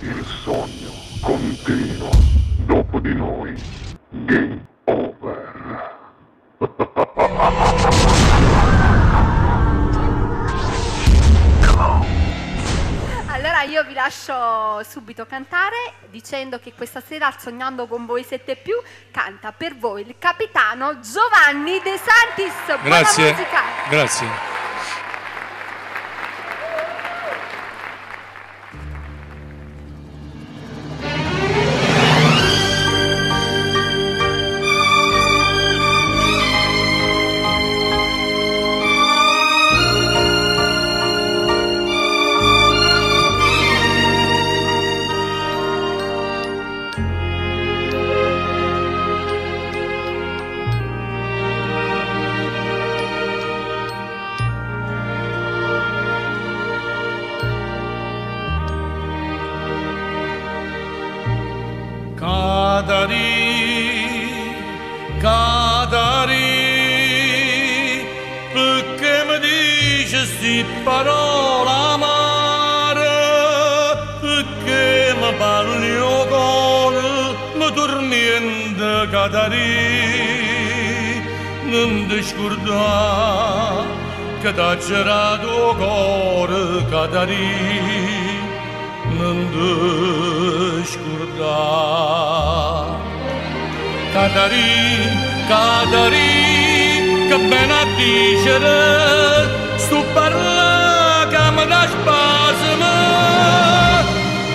Il sogno continua. Dopo di noi, game over. Allora io vi lascio subito cantare dicendo che questa sera al Sognando con voi 7 più canta per voi il capitano Giovanni De Santis. Grazie. Buona musica. Grazie. Cadari, perché mi dici sti parole amare, perché mi parli il cuore, mi tormenta Cadari, non ti scordare che t'ha girato il cuore Cadari, non ti scordare. Cadari, Cadari, che bene a dicere, sto parlando che mi dà spasimo,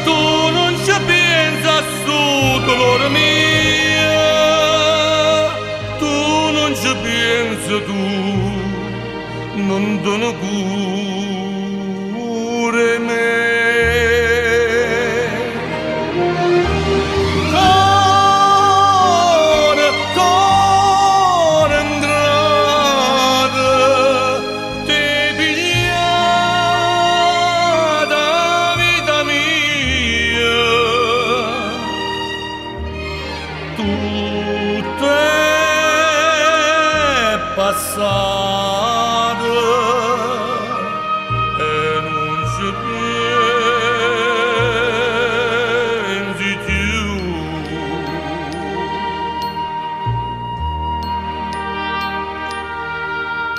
tu non ci pensi a sto dolore mio, tu non ci pensi tu, non te ne cure me. Passata e non ci pensi più.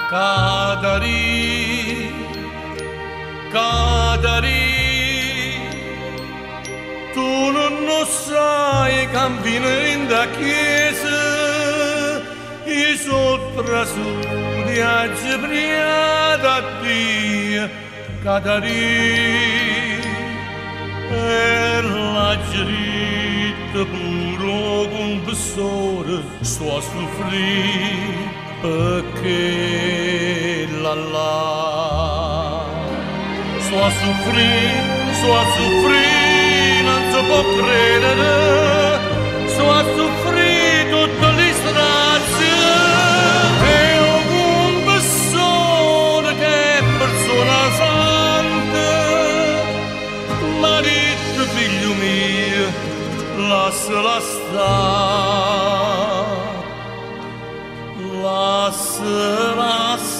Cadari, Cadari, tu non sai cammino in da chiesa, i sopra su viaggi priata a Dio, Cadari, e la giritta puro confessore sto a soffrire perché la sto a soffrire, non si può credere, sto a soffrire tutte le strazie. Figlio mio, lasciala stare, lasciala stare.